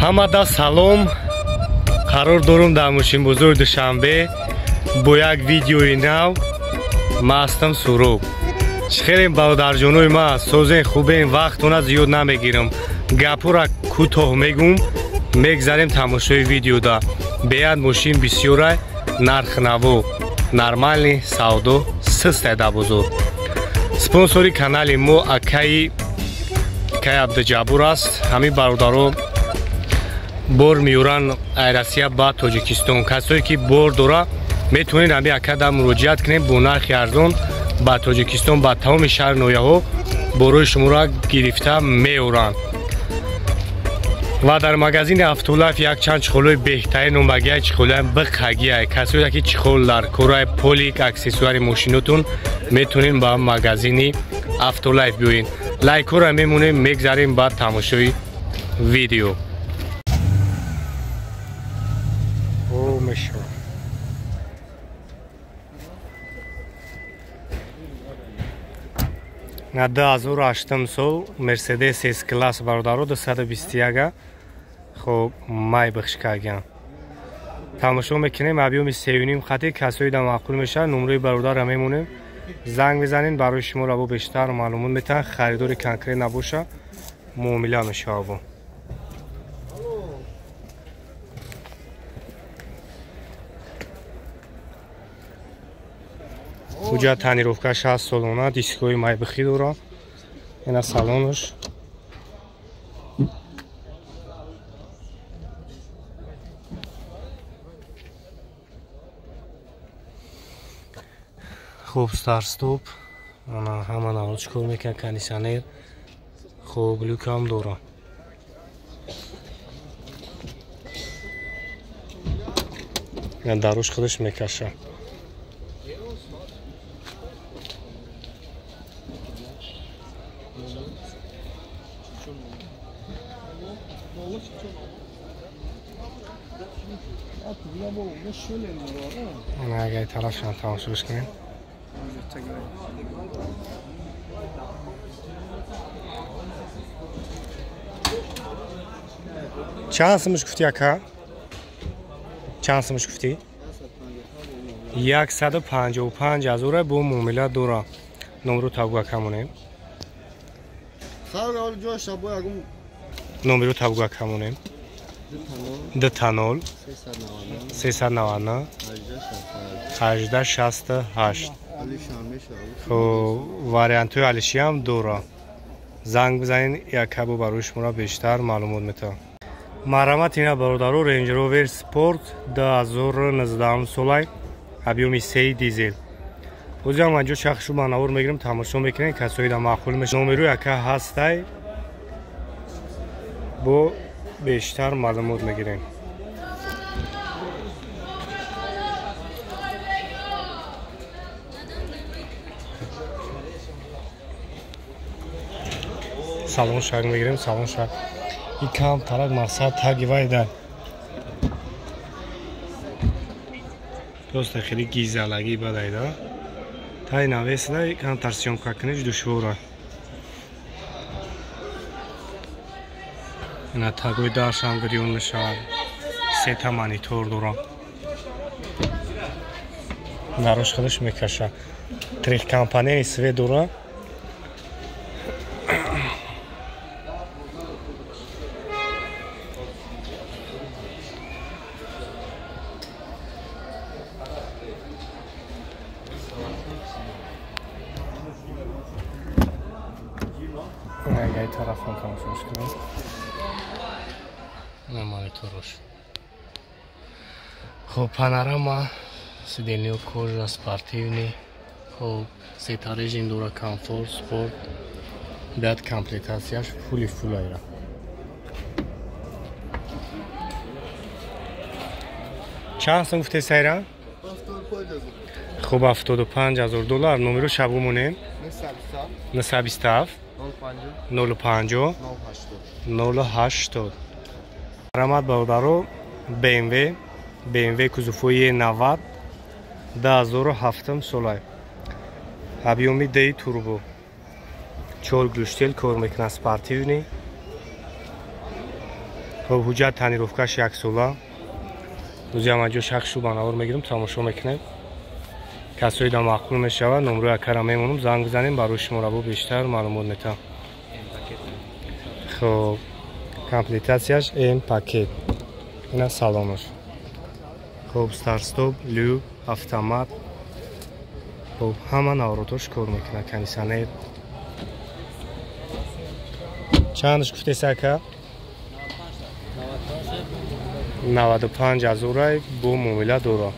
ҳамада салом. қарор дорум дар мошин бузург Душанбе бо як видеои нав. ман ҳастам Сурӯб. чхелем бародарҷонои ман, созен хубен, вақтона зиёд намегирам. гапура кӯтоҳ мегум, мегзарем тамошои видеода. беяд мошин бисёрай, нархнаво, нормални савдо, систай дар бозор. спонсори канали мо акаи Кай Абдуҷаббур аст. ҳамин бародаро бор меёран Россия ба Тоҷикистон. касое ки бор дора метавонед ҳамин акада муроҷиат кунед бо нархи арзон ба Тоҷикистон ба тамоми шаҳри ноҳияҳо борои шуморо гирифта меёранд. ва дар магазини Автолайф як чанд чихолҳои беҳтарин омагия чихолҳои биқагия. касое ки чихол дар кораи полик аксессуари мошинотун метавонед ба магазини Автолайф биёед. лайкҳоро мемонем, мегзарем ба тамошои видео. на 2008 сол Мерседес S класс бародаро 221 хоб май бахш кардем. тамошо мекунем объёми 3.5 хати. касои да маъқул мешавад номерои бародарро мемонем, занг бизанед, барои шумо ро бештар маълумот метаҳад. харидори конкрет набоша, муомила мешавад бо. ҳуҷҷат танировка 6 солона, дискои майбихӣ дора. ина салонаш. хуб, старт-стоп. ана ҳама навод чикор мекунад, кондитсионер. хуб, люкам дора. ина дарош худаш мекаша. اگه طرفشان تماشاش کنیم. چند سمش گفتی اکا؟ چند سمش گفتی؟ 155,000 با معامله دورا. نمرو تابگو کمونیم. نمرو تابگو کمونیم. 2 390 1868. خب واریانتوی علیشی هم دورا. زنگ بزنین یک کبو برای شما بیشتر معلومات میتونم. مرامت اینا برادرو رنج روور سپورت 2019 سالای объёми 3 دیزل. اوزام اینجا شخصو منور میگیرم تماشا میکنین کسایی دا معقول میشه. نمرو یکا هستای با بیشتر معلومات میگیرین. салон шаг میگیریم. салон шаг یکم طرق مقصد تاگی وایدن دوست خیلی گیزالگی بدایده تای نویسده یکم ترسیون کنش دشوره. اینا تاگوی داشتم گریون میشود. 3 تا مانیتور دارم. داروش خودش میکشه. تریخ کمپانی سوی داره. اگه طرف هم تماشاش کنیم. نه مانیتورش. خب پانوراما سیدنیو کوژا سپورتیونی. خب سیتا رژیم داره کامفورت سپورت. بیاد کامپلیتاسیاش فول ایرا. چند سم گفته سایران؟ خب 75,000 دلار. نمرو شبومونه؟ نسابیستاف 05 080. مرامت برادرو BMW кузовои 90 2007 солай. объёми D турбо. 4 глуштел кор мекунад спортивни. خب حجت تنیروفکش یک سوله روزی هم اینجا شخص رو بناور میگیرم تماشا میکنیم کسایی دا معقول میشود نمره اکرم میمونم زنگ بزنیم برای شما رو بیشتر معلومات میتم خب کمپلیتاسیاش این پاکت اینا سالانش خب ستار ستوب لوب автомат خب همه نوراتوش کار میکنه کنیسانه چندش گفته سکه 95,000 بو مومیله دورا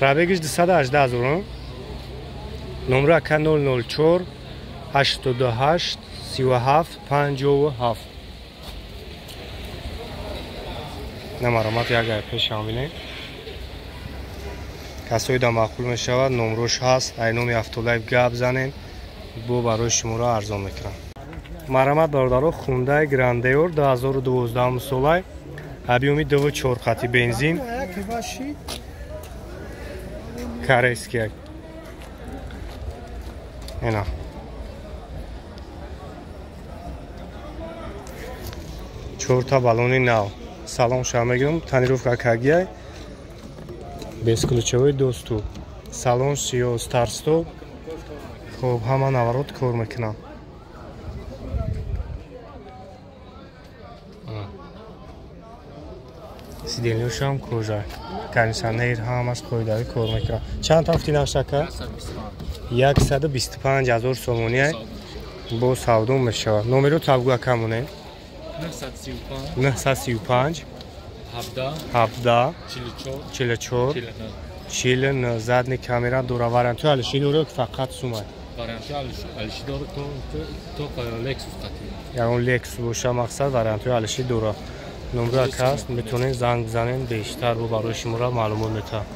رابگیش 218,000 نمره که 004 88 37 57 نمارامات یک گای پیش شامینه کسایی دا مقبول می شود نمروش هست اینومی افتولایف گاب زنین بو برای شما را ارزان میکنم مرامت باردارو خونده گراندیور 2012 سالای объеми 2.4 خطی بنزین корейский اینا چهارتا балони нав салон шава мегирам тонировка кагия бесключевой доступ салон сиё старт-стоп хоб ҳама наворот кор мекунам сиденьёшам кожа кондиционер ҳамаш қоидави кор мекунам чанд тафти навшака 125,000 сомония бо савдо мешавад номеро табгуа камоне 935 17 44 49 задни камера дора варианти алиши дора фақат сума варианти алиши дора то лексус қатӣ ягон лексус боша мақсад варианти алиши дора номеро каст метавонед занг бизанед бештар бо барои шуморо маълумот метавонад